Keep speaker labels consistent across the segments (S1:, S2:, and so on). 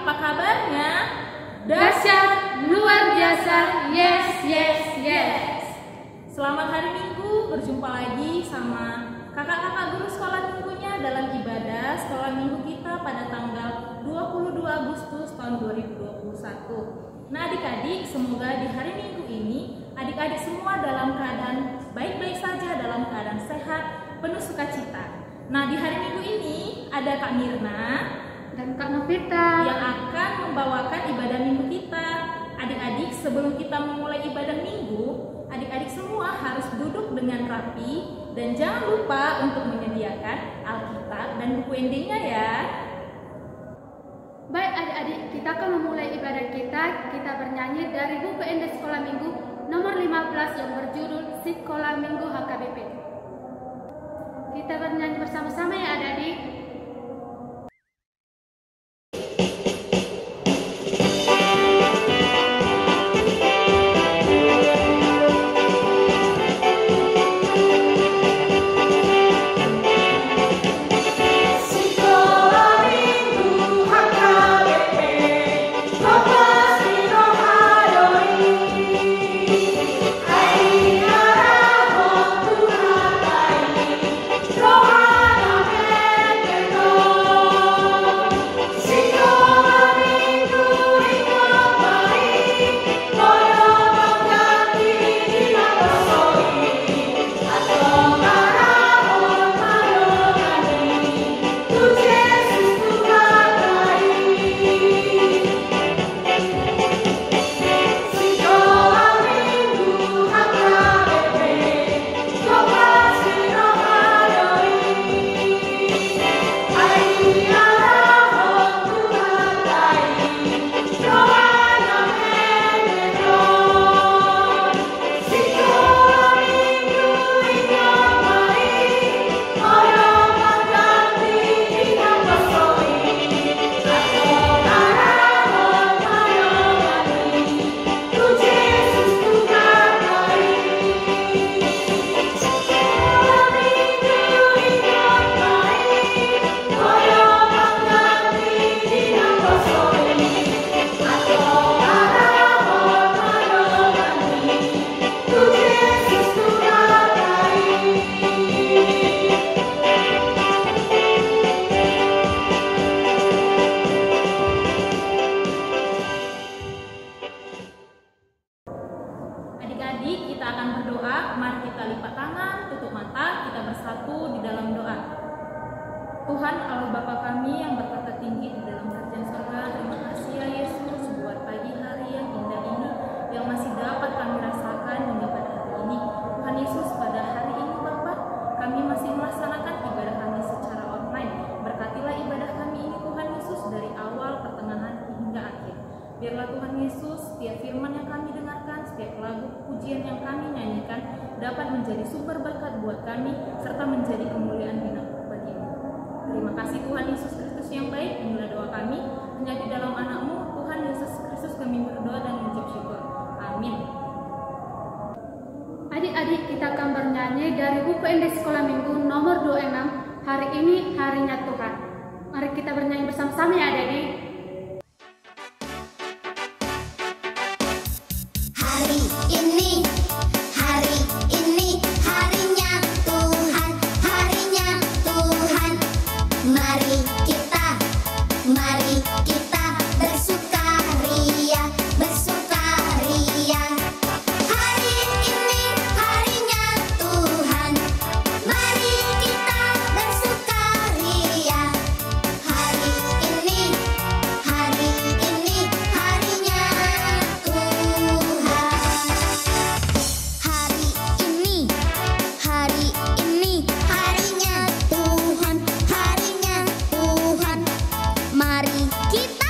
S1: Apa kabarnya?
S2: Dahsyat, luar biasa, yes, yes, yes.
S1: Selamat hari Minggu, berjumpa lagi sama kakak-kakak guru sekolah minggunya dalam ibadah sekolah minggu kita pada tanggal 22 Agustus tahun 2021. Nah adik-adik, semoga di hari Minggu ini adik-adik semua dalam keadaan baik-baik saja, dalam keadaan sehat, penuh sukacita. Nah di hari Minggu ini ada Kak Mirna
S2: Dan Kak Novita
S1: yang akan membawakan ibadah minggu kita. Adik-adik, sebelum kita memulai ibadah minggu, adik-adik semua harus duduk dengan rapi dan jangan lupa untuk menyediakan Alkitab dan buku ND-nya ya.
S2: Baik adik-adik, kita akan memulai ibadah kita. Kita bernyanyi dari buku ND Sekolah Minggu nomor 15 yang berjudul Sekolah Minggu HKBP. Kita bernyanyi bersama-sama ya adik-adik.
S1: Adik-adik, kita akan berdoa. Mari kita lipat tangan, tutup mata, kita bersatu di dalam doa. Tuhan Allah Bapa kami yang berkata tinggi di dalam kerajaan surga, terima kasih ya Yesus buat pagi hari yang indah ini yang masih dapat kami rasakan hingga pada hari ini. Tuhan Yesus, pada hari ini Bapa, kami masih melaksanakan ibadah kami secara online. Berkatilah ibadah kami ini Tuhan Yesus dari awal, pertengahan hingga akhir. Biarlah Tuhan Yesus, setiap firman yang kami dengarkan, setiap lagu pujian yang kami nyanyikan dapat menjadi sumber berkat buat kami serta menjadi kemuliaan bagi-Mu. Terima kasih Tuhan Yesus Kristus yang baik. Inilah doa kami hanya di dalam anak-Mu Tuhan Yesus Kristus kami berdoa dan mengucap syukur. Amin.
S2: Adik-adik, kita akan bernyanyi dari buku ND Sekolah Minggu nomor 26. Hari ini harinya Tuhan. Mari kita bernyanyi bersama-sama ya adik-adik.
S3: Mari kita bersukaria, bersukaria. Hari ini harinya Tuhan. Mari kita bersukaria. Hari ini harinya Tuhan. Hari ini harinya Tuhan, harinya Tuhan. Mari kita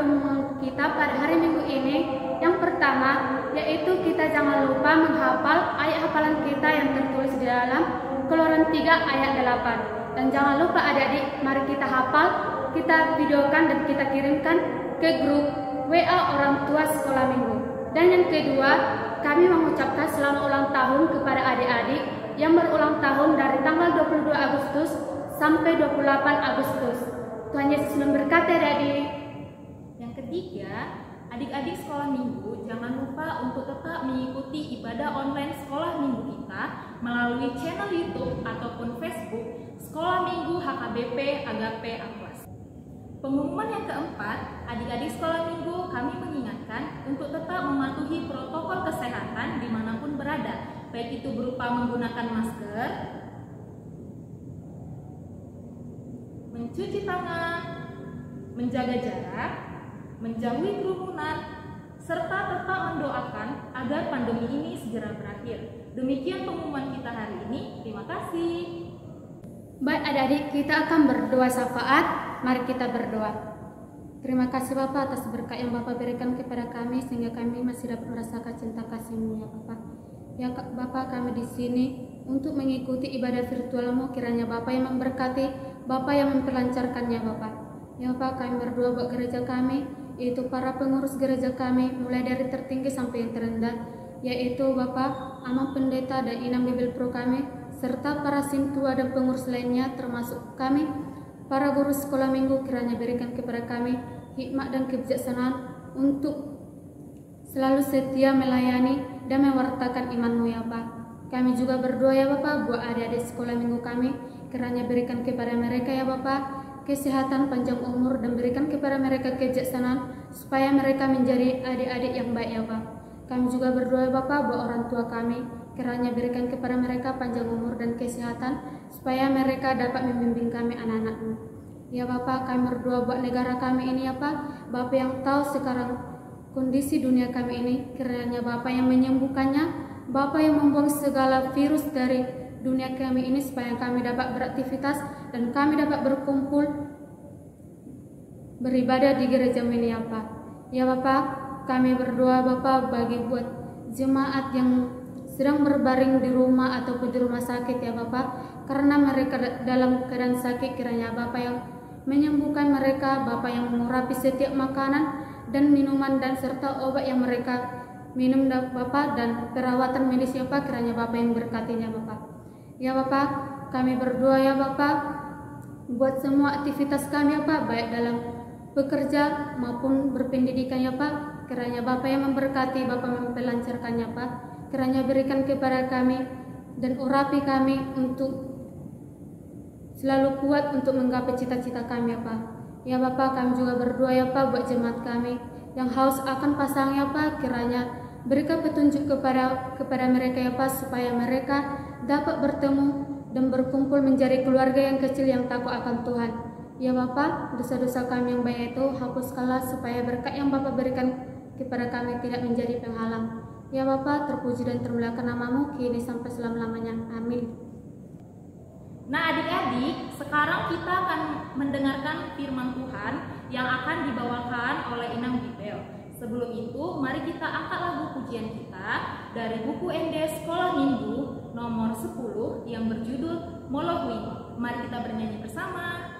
S2: berumur kita pada hari Minggu ini. Yang pertama, yaitu kita jangan lupa menghafal ayat hafalan kita yang tertulis di dalam Keluaran 3 ayat 8. Dan jangan lupa adik-adik, mari kita hafal, kita videokan dan kita kirimkan ke grup WA orang tua sekolah minggu. Dan yang kedua, kami mengucapkan selamat ulang tahun kepada adik-adik yang berulang tahun dari tanggal 22 Agustus sampai 28 Agustus. Tuhan Yesus memberkati adik-adik.
S1: Yang ketiga, adik-adik sekolah minggu jangan lupa untuk tetap mengikuti ibadah online sekolah minggu kita melalui channel YouTube ataupun Facebook Sekolah Minggu HKBP Agape Akwas. Pengumuman yang keempat, adik-adik sekolah minggu kami mengingatkan untuk tetap mematuhi protokol kesehatan dimanapun berada, baik itu berupa menggunakan masker, mencuci tangan, menjaga jarak, menjauhi kerumunan, serta tetap mendoakan agar pandemi ini segera berakhir. Demikian pengumuman kita hari ini. Terima kasih.
S2: Baik adik-adik, kita akan berdoa syafaat. Mari kita berdoa. Terima kasih Bapak atas berkat yang Bapak berikan kepada kami sehingga kami masih dapat merasakan cinta kasih-Mu ya Bapak. Ya Bapak, kami di sini untuk mengikuti ibadah virtual-Mu, kiranya Bapak yang memberkati, Bapak yang memperlancarkannya Bapak. Ya Bapak, kami berdoa buat gereja kami, yaitu para pengurus gereja kami, mulai dari tertinggi sampai yang terendah, yaitu Bapak, Amang Pendeta dan Inam Bibil Pro kami, serta para sintua dan pengurus lainnya termasuk kami, para guru sekolah minggu, kiranya berikan kepada kami hikmat dan kebijaksanaan untuk selalu setia melayani dan mewartakan iman-Mu ya Bapak. Kami juga berdoa ya Bapak buat adik-adik sekolah minggu kami, kiranya berikan kepada mereka ya Bapak kesehatan, panjang umur, dan berikan kepada mereka kebijaksanaan supaya mereka menjadi adik-adik yang baik ya Bapak. Kami juga berdoa Bapak buat orang tua kami, kiranya berikan kepada mereka panjang umur dan kesehatan supaya mereka dapat membimbing kami anak-anak-Mu. Ya Bapak, kami berdoa buat negara kami ini ya Pak. Bapak yang tahu sekarang kondisi dunia kami ini, kiranya Bapak yang menyembuhkannya, Bapak yang membuang segala virus dari dunia kami ini supaya kami dapat beraktivitas dan kami dapat berkumpul beribadah di gereja ini ya Pak. Ya Bapak, kami berdoa Bapak bagi buat jemaat yang sedang berbaring di rumah ataupun di rumah sakit ya Bapak, karena mereka dalam keadaan sakit, kiranya Bapak yang menyembuhkan mereka, Bapak yang mengurapi setiap makanan dan minuman dan serta obat yang mereka minum Bapak, dan perawatan medis ya Pak, kiranya Bapak yang berkatinya Bapak. Ya Bapak, kami berdoa ya Bapak buat semua aktivitas kami ya Pak, baik dalam bekerja maupun berpendidikan ya Pak, kiranya Bapak yang memberkati, Bapak memperlancarkannya Pak, kiranya berikan kepada kami dan urapi kami untuk selalu kuat untuk menggapai cita-cita kami ya Pak. Ya Bapak, kami juga berdoa ya Pak buat jemaat kami yang haus akan pasang ya Pak, kiranya berikan petunjuk kepada mereka ya Pak, supaya mereka dapat bertemu dan berkumpul menjadi keluarga yang kecil yang takut akan Tuhan. Ya Bapak, dosa-dosa kami yang baik itu hapuskanlah supaya berkat yang Bapak berikan kepada kami tidak menjadi penghalang. Ya Bapak, terpuji dan termuliakan nama-Mu kini sampai selama-lamanya. Amin.
S1: Nah adik-adik, sekarang kita akan mendengarkan firman Tuhan yang akan dibawakan oleh Inam Bibil. Sebelum itu, mari kita angkat lagu pujian kita dari buku ND Sekolah Minggu nomor 10 yang berjudul Molohui. Mari kita bernyanyi bersama.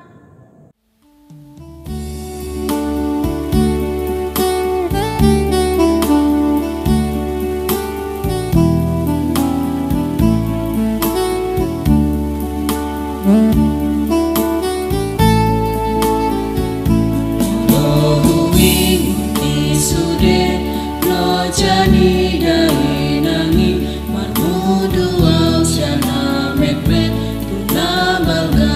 S4: Jani dai nangi marmudu au syana mepet tuna balga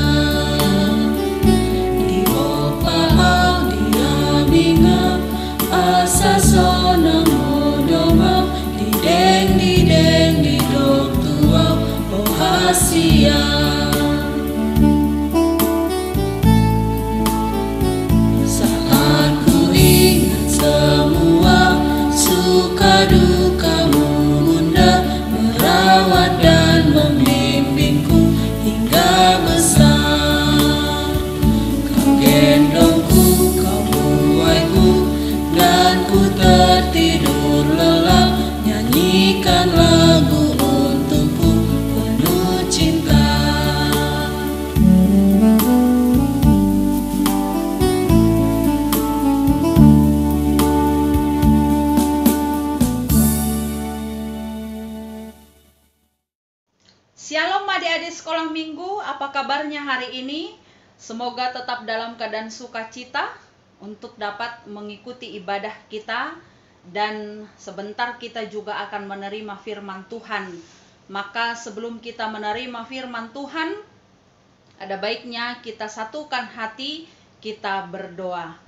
S4: di opa au di aminga asa sona modoma di deng di dok tua oh hasia. Saat ku ingat semua suka dukamu Bunda, merawat dan membimbingku hingga besar. Kau gendongku, kau buaiku
S5: sekolah minggu, apa kabarnya hari ini? Semoga tetap dalam keadaan sukacita untuk dapat mengikuti ibadah kita, dan sebentar kita juga akan menerima firman Tuhan. Maka sebelum kita menerima firman Tuhan, ada baiknya kita satukan hati, kita berdoa.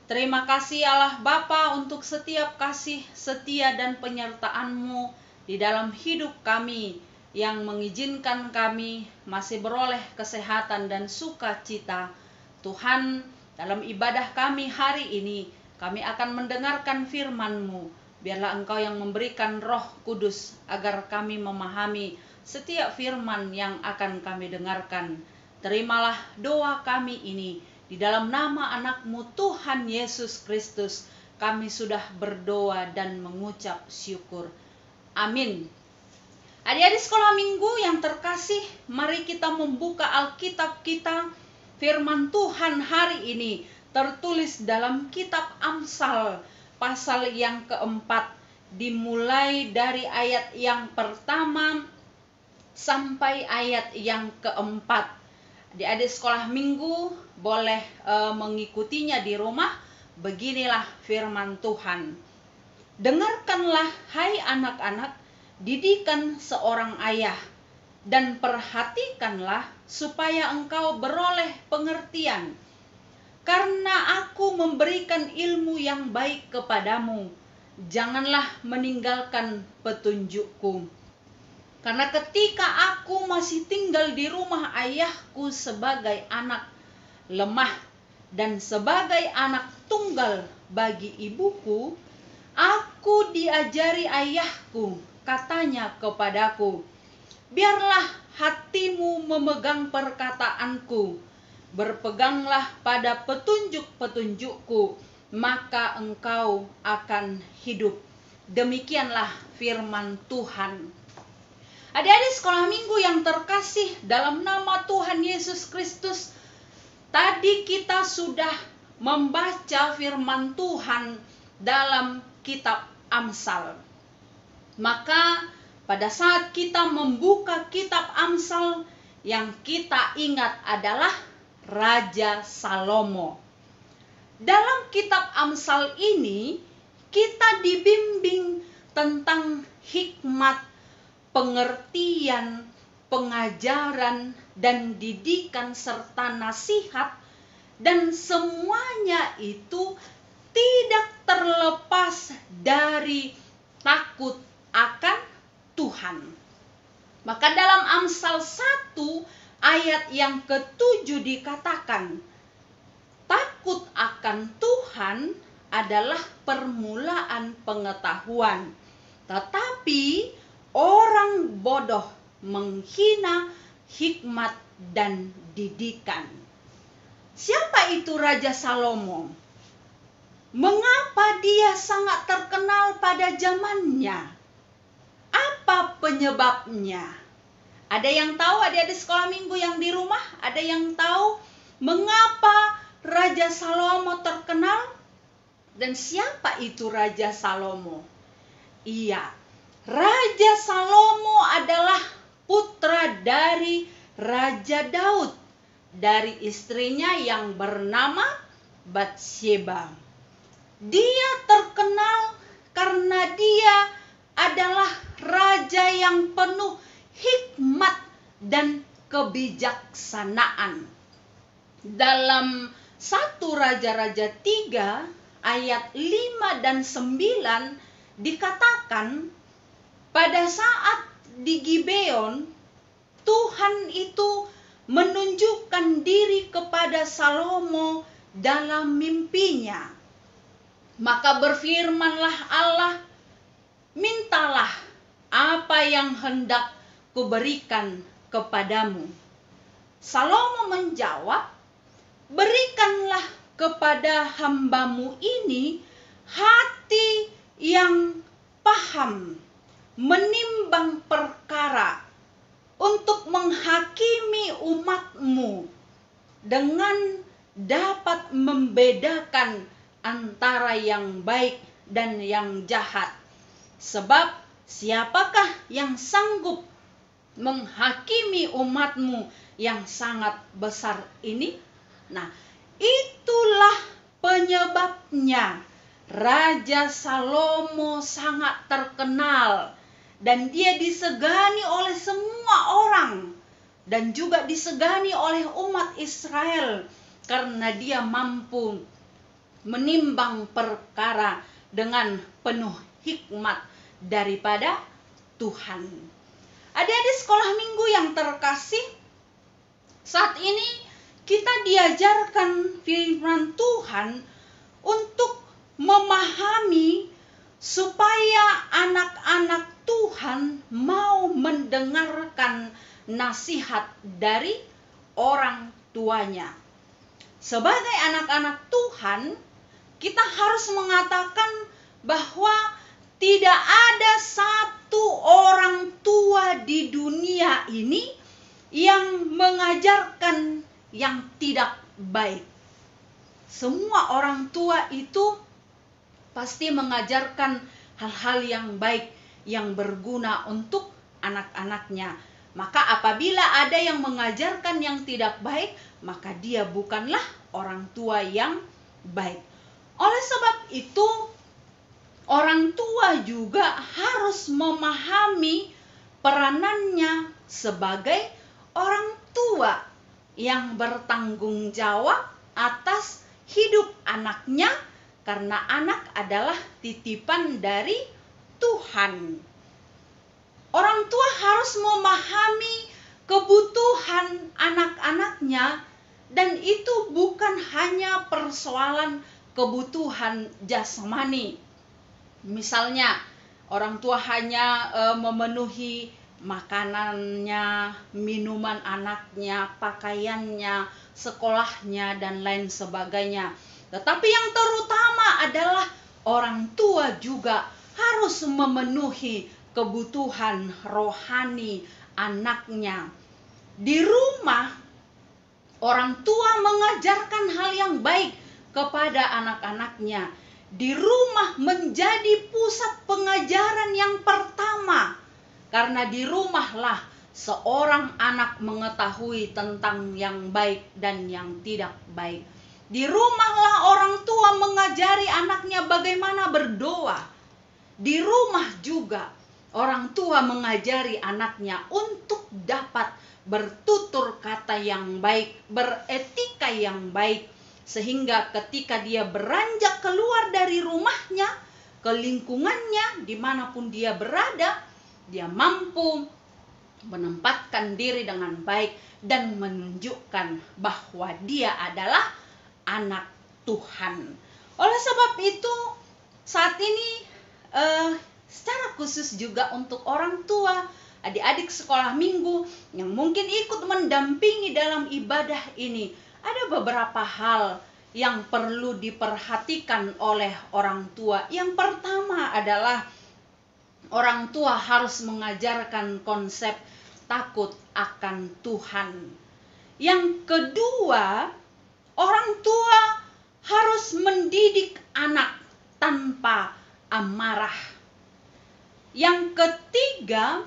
S5: Terima kasih Allah Bapa untuk setiap kasih setia dan penyertaan-Mu di dalam hidup kami, yang mengizinkan kami masih beroleh kesehatan dan sukacita. Tuhan, dalam ibadah kami hari ini, kami akan mendengarkan firman-Mu. Biarlah Engkau yang memberikan Roh Kudus agar kami memahami setiap firman yang akan kami dengarkan. Terimalah doa kami ini, di dalam nama anak-Mu Tuhan Yesus Kristus, kami sudah berdoa dan mengucap syukur. Amin. Adik-adik sekolah minggu yang terkasih, mari kita membuka Alkitab kita. Firman Tuhan hari ini tertulis dalam kitab Amsal pasal yang keempat, dimulai dari ayat yang pertama sampai ayat yang keempat. Adik-adik sekolah minggu boleh mengikutinya di rumah. Beginilah firman Tuhan. Dengarkanlah hai anak-anak didikan seorang ayah, dan perhatikanlah supaya engkau beroleh pengertian. Karena aku memberikan ilmu yang baik kepadamu, janganlah meninggalkan petunjukku. Karena ketika aku masih tinggal di rumah ayahku sebagai anak lemah dan sebagai anak tunggal bagi ibuku, aku diajari ayahku, katanya kepadaku, biarlah hatimu memegang perkataanku, berpeganglah pada petunjuk-petunjukku, maka engkau akan hidup. Demikianlah firman Tuhan. Adik-adik sekolah minggu yang terkasih dalam nama Tuhan Yesus Kristus, tadi kita sudah membaca firman Tuhan dalam kitab Amsal. Maka pada saat kita membuka kitab Amsal, yang kita ingat adalah Raja Salomo. Dalam kitab Amsal ini kita dibimbing tentang hikmat, pengertian, pengajaran, dan didikan serta nasihat, dan semuanya itu tidak terlepas dari takut akan Tuhan. Maka dalam Amsal 1 ayat yang ke-7 dikatakan, takut akan Tuhan adalah permulaan pengetahuan, tetapi orang bodoh menghina hikmat dan didikan. Siapa itu Raja Salomo? Mengapa dia sangat terkenal pada zamannya? Apa penyebabnya? Ada yang tahu, adik-adik sekolah minggu yang di rumah? Ada yang tahu mengapa Raja Salomo terkenal? Dan siapa itu Raja Salomo? Iya, Raja Salomo adalah putra dari Raja Daud, dari istrinya yang bernama Batsheba. Dia terkenal karena dia adalah raja yang penuh hikmat dan kebijaksanaan. Dalam 1 Raja-Raja 3 ayat 5 dan 9 dikatakan, pada saat di Gibeon, Tuhan itu menunjukkan diri kepada Salomo dalam mimpinya. Maka berfirmanlah Allah, mintalah apa yang hendak kuberikan kepadamu. Salomo menjawab, berikanlah kepada hambamu ini hati yang paham, menimbang perkara, untuk menghakimi umatmu, dengan dapat membedakan antara yang baik dan yang jahat. Sebab siapakah yang sanggup menghakimi umatmu yang sangat besar ini? Nah, itulah penyebabnya Raja Salomo sangat terkenal dan dia disegani oleh semua orang dan juga disegani oleh umat Israel karena dia mampu menimbang perkara dengan penuh hikmat daripada Tuhan. Adik-adik sekolah minggu yang terkasih, saat ini kita diajarkan firman Tuhan untuk memahami supaya anak-anak Tuhan mau mendengarkan nasihat dari orang tuanya. Sebagai anak-anak Tuhan, kita harus mengatakan bahwa tidak ada satu orang tua di dunia ini yang mengajarkan yang tidak baik. Semua orang tua itu pasti mengajarkan hal-hal yang baik, yang berguna untuk anak-anaknya. Maka apabila ada yang mengajarkan yang tidak baik, maka dia bukanlah orang tua yang baik. Oleh sebab itu, orang tua juga harus memahami peranannya sebagai orang tua yang bertanggung jawab atas hidup anaknya, karena anak adalah titipan dari Tuhan. Orang tua harus memahami kebutuhan anak-anaknya, dan itu bukan hanya persoalan kebutuhan jasmani. Misalnya, orang tua hanya memenuhi makanannya, minuman anaknya, pakaiannya, sekolahnya, dan lain sebagainya. Tetapi yang terutama adalah orang tua juga harus memenuhi kebutuhan rohani anaknya. Di rumah, orang tua mengajarkan hal yang baik kepada anak-anaknya. Di rumah menjadi pusat pengajaran yang pertama, karena di rumahlah seorang anak mengetahui tentang yang baik dan yang tidak baik. Di rumahlah orang tua mengajari anaknya bagaimana berdoa. Di rumah juga orang tua mengajari anaknya untuk dapat bertutur kata yang baik, beretika yang baik, sehingga ketika dia beranjak keluar dari rumahnya ke lingkungannya dimanapun dia berada, dia mampu menempatkan diri dengan baik dan menunjukkan bahwa dia adalah anak Tuhan. Oleh sebab itu, saat ini secara khusus juga untuk orang tua, adik-adik sekolah minggu yang mungkin ikut mendampingi dalam ibadah ini, ada beberapa hal yang perlu diperhatikan oleh orang tua. Yang pertama adalah orang tua harus mengajarkan konsep takut akan Tuhan. Yang kedua, orang tua harus mendidik anak tanpa amarah. Yang ketiga,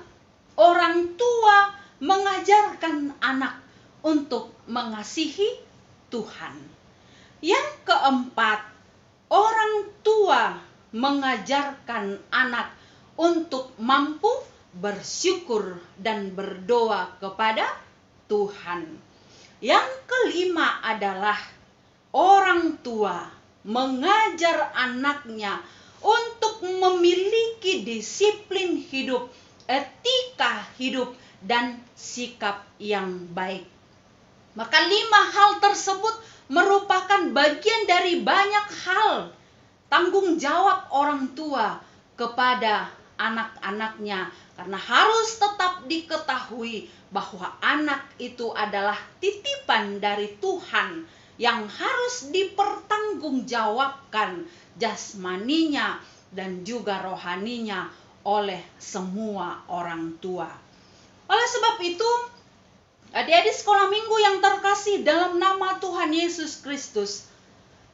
S5: orang tua mengajarkan anak untuk mengasihi Tuhan. Yang keempat, orang tua mengajarkan anak untuk mampu bersyukur dan berdoa kepada Tuhan. Yang kelima adalah orang tua mengajar anaknya untuk memiliki disiplin hidup, etika hidup, dan sikap yang baik. Maka 5 hal tersebut merupakan bagian dari banyak hal tanggung jawab orang tua kepada anak-anaknya, karena harus tetap diketahui bahwa anak itu adalah titipan dari Tuhan yang harus dipertanggungjawabkan jasmaninya dan juga rohaninya oleh semua orang tua. Oleh sebab itu, adik-adik sekolah minggu yang terkasih dalam nama Tuhan Yesus Kristus,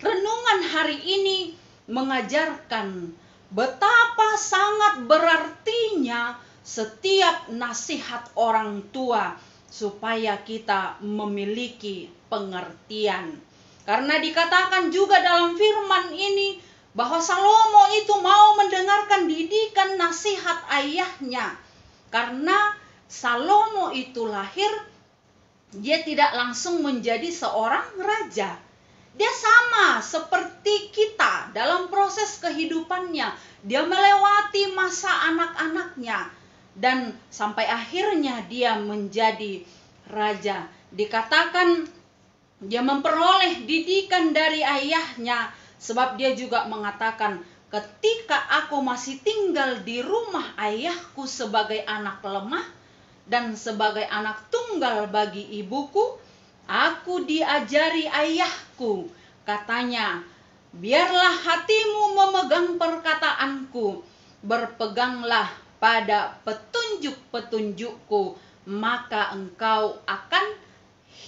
S5: renungan hari ini mengajarkan betapa sangat berartinya setiap nasihat orang tua supaya kita memiliki pengertian. Karena dikatakan juga dalam firman ini bahwa Salomo itu mau mendengarkan didikan nasihat ayahnya. Karena Salomo itu lahir, dia tidak langsung menjadi seorang raja. Dia sama seperti kita dalam proses kehidupannya. Dia melewati masa anak-anaknya dan sampai akhirnya dia menjadi raja. Dikatakan dia memperoleh didikan dari ayahnya, sebab dia juga mengatakan, ketika aku masih tinggal di rumah ayahku sebagai anak lemah dan sebagai anak tunggal bagi ibuku, aku diajari ayahku, katanya, biarlah hatimu memegang perkataanku, berpeganglah pada petunjuk-petunjukku, maka engkau akan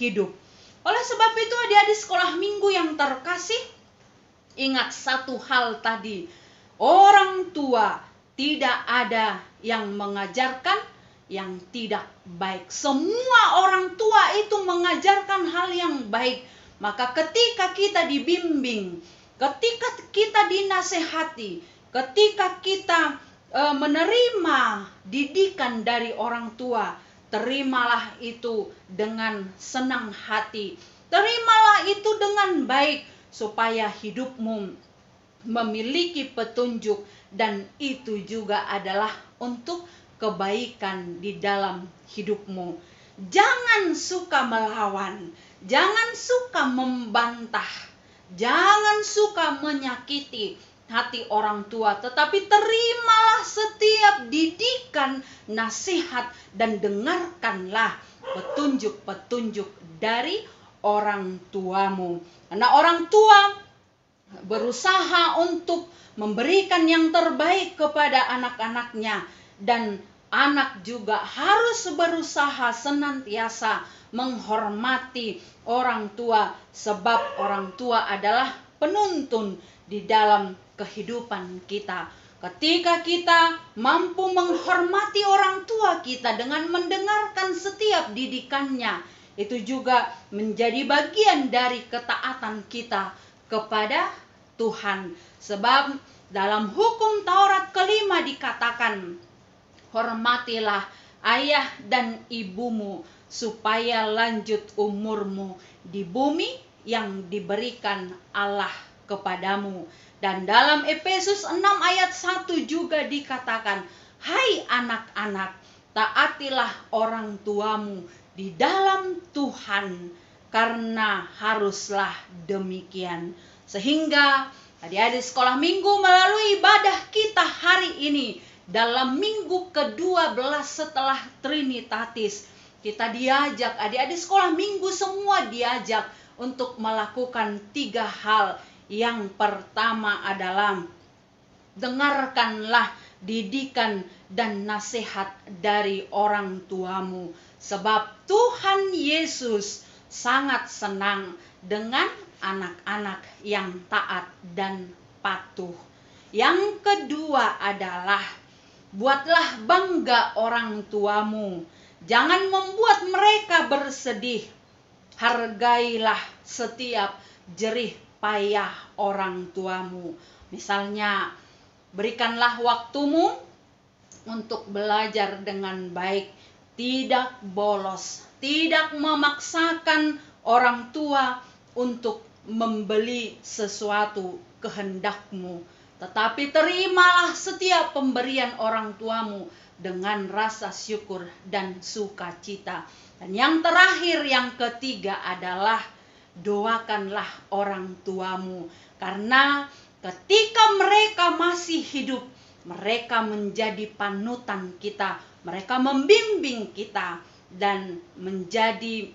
S5: hidup. Oleh sebab itu adik-adik sekolah minggu yang terkasih, ingat satu hal tadi, orang tua tidak ada yang mengajarkan yang tidak baik. Semua orang tua itu mengajarkan hal yang baik. Maka ketika kita dibimbing, ketika kita dinasehati, ketika kita menerima didikan dari orang tua, terimalah itu dengan senang hati. Terimalah itu dengan baik supaya hidupmu memiliki petunjuk, dan itu juga adalah untuk kebaikan di dalam hidupmu. Jangan suka melawan, jangan suka membantah, jangan suka menyakiti hati orang tua, tetapi terimalah setiap didikan, nasihat, dan dengarkanlah petunjuk-petunjuk dari orang tuamu. Karena orang tua berusaha untuk memberikan yang terbaik kepada anak-anaknya, dan anak juga harus berusaha senantiasa menghormati orang tua, sebab orang tua adalah penuntun di dalam kehidupan kita. Ketika kita mampu menghormati orang tua kita dengan mendengarkan setiap didikannya, itu juga menjadi bagian dari ketaatan kita kepada Tuhan. Sebab dalam hukum Taurat kelima dikatakan, hormatilah ayah dan ibumu supaya lanjut umurmu di bumi yang diberikan Allah kepadamu. Dan dalam Efesus 6 ayat 1 juga dikatakan, hai anak-anak, taatilah orang tuamu di dalam Tuhan, karena haruslah demikian. Sehingga adik-adik sekolah minggu melalui ibadah kita hari ini, dalam minggu ke-12 setelah Trinitatis, kita diajak, adik-adik sekolah minggu semua diajak untuk melakukan 3 hal. Yang pertama adalah dengarkanlah didikan dan nasihat dari orang tuamu, sebab Tuhan Yesus sangat senang dengan anak-anak yang taat dan patuh. Yang kedua adalah buatlah bangga orang tuamu, jangan membuat mereka bersedih. Hargailah setiap jerih payah orang tuamu. Misalnya, berikanlah waktumu untuk belajar dengan baik, tidak bolos, tidak memaksakan orang tua untuk membeli sesuatu kehendakmu, tetapi terimalah setiap pemberian orang tuamu dengan rasa syukur dan sukacita. Dan yang terakhir, yang ketiga adalah doakanlah orang tuamu, karena ketika mereka masih hidup, mereka menjadi panutan kita, mereka membimbing kita dan menjadi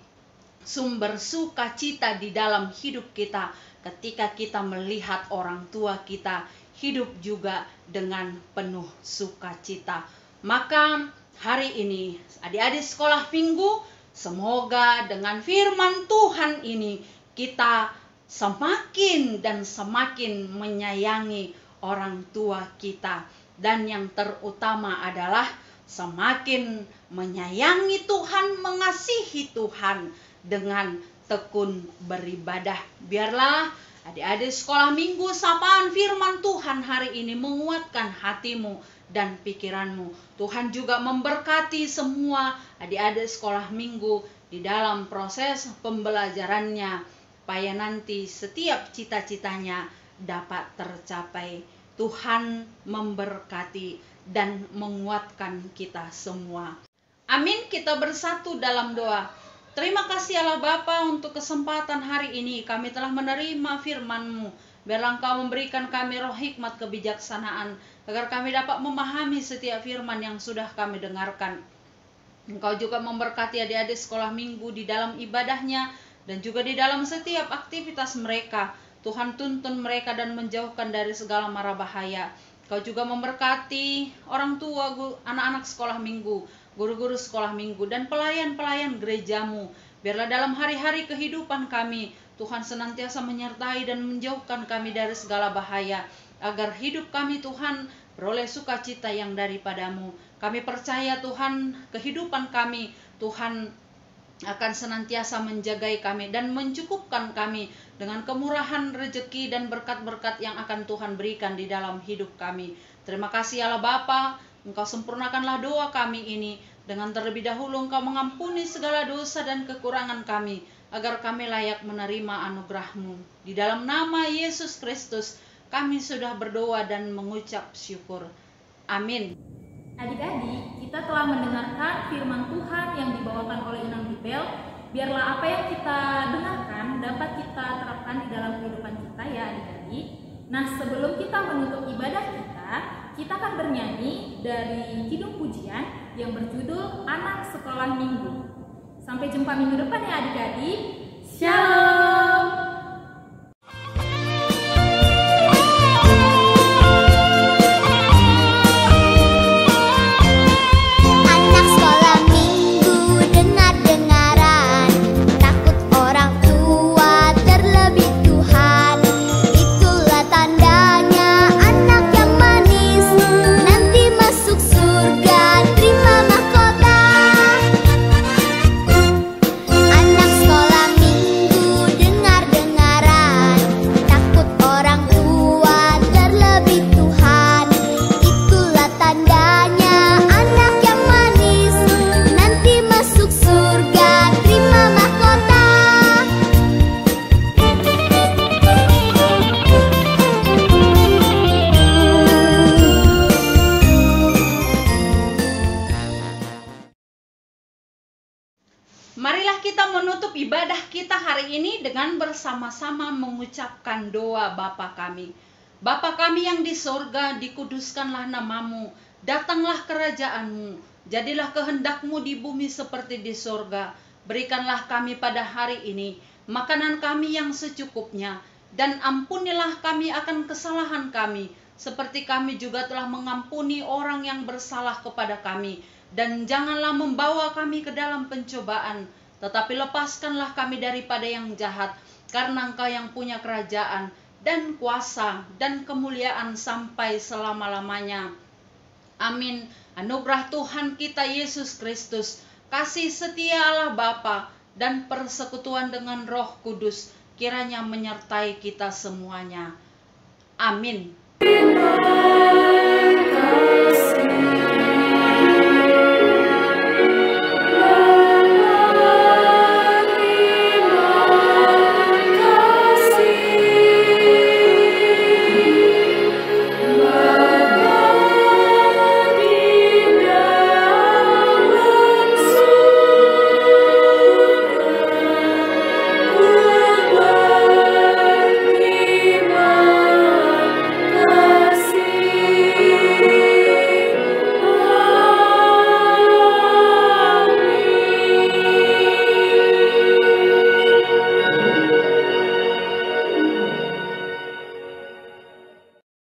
S5: sumber sukacita di dalam hidup kita ketika kita melihat orang tua kita hidup juga dengan penuh sukacita. Maka hari ini adik-adik sekolah minggu, semoga dengan firman Tuhan ini kita semakin dan semakin menyayangi orang tua kita. Dan yang terutama adalah semakin menyayangi Tuhan, mengasihi Tuhan dengan tekun beribadah. Biarlah adik-adik sekolah minggu sapaan firman Tuhan hari ini menguatkan hatimu dan pikiranmu. Tuhan juga memberkati semua adik-adik sekolah minggu di dalam proses pembelajarannya, supaya nanti setiap cita-citanya dapat tercapai. Tuhan memberkati dan menguatkan kita semua. Amin. Kita bersatu dalam doa. Terima kasih Allah Bapa untuk kesempatan hari ini. Kami telah menerima firman-Mu. Biarlah Engkau memberikan kami roh hikmat kebijaksanaan, agar kami dapat memahami setiap firman yang sudah kami dengarkan. Engkau juga memberkati adik-adik sekolah minggu di dalam ibadahnya dan juga di dalam setiap aktivitas mereka. Tuhan tuntun mereka dan menjauhkan dari segala mara bahaya. Kau juga memberkati orang tua, anak-anak sekolah minggu, guru-guru sekolah minggu, dan pelayan-pelayan gerejamu. Biarlah dalam hari-hari kehidupan kami, Tuhan senantiasa menyertai dan menjauhkan kami dari segala bahaya, agar hidup kami Tuhan beroleh sukacita yang daripadamu. Kami percaya Tuhan, kehidupan kami Tuhan akan senantiasa menjagai kami dan mencukupkan kami dengan kemurahan rezeki dan berkat-berkat yang akan Tuhan berikan di dalam hidup kami. Terima kasih Allah Bapa, Engkau sempurnakanlah doa kami ini. Dengan terlebih dahulu Engkau mengampuni segala dosa dan kekurangan kami, agar kami layak menerima anugerah-Mu. Di dalam nama Yesus Kristus kami sudah berdoa dan mengucap syukur. Amin.
S1: Adik-adik, kita telah mendengarkan firman Tuhan yang dibawakan oleh Inang Bibel. Biarlah apa yang kita dengarkan dapat kita terapkan di dalam kehidupan kita ya adik-adik. Nah, sebelum kita menutup ibadah kita akan bernyanyi dari kidung pujian yang berjudul Anak Sekolah Minggu. Sampai jumpa minggu depan ya adik-adik. Shalom.
S3: Anak sekolah minggu dengar-dengaran, takut orang tua terlebih Tuhan. Itulah tandanya anak yang manis, nanti masuk surga terima mahkota. Anak sekolah minggu dengar-dengaran, takut orang tua terlebih Tuhan. Itulah tandanya anak yang manis, nanti masuk surga terima mahkota.
S5: Marilah kita menutup ibadah kita hari ini dengan bersama-sama mengucapkan doa Bapa kami. Bapa kami yang di sorga, dikuduskanlah namamu, datanglah kerajaan-Mu, jadilah kehendak-Mu di bumi seperti di sorga. Berikanlah kami pada hari ini makanan kami yang secukupnya, dan ampunilah kami akan kesalahan kami, seperti kami juga telah mengampuni orang yang bersalah kepada kami. Dan janganlah membawa kami ke dalam pencobaan, tetapi lepaskanlah kami daripada yang jahat, karena Engkau yang punya kerajaan dan kuasa dan kemuliaan sampai selama-lamanya. Amin. Anugerah Tuhan kita Yesus Kristus, kasih setia Allah Bapa, dan persekutuan dengan Roh Kudus kiranya menyertai kita semuanya. Amin.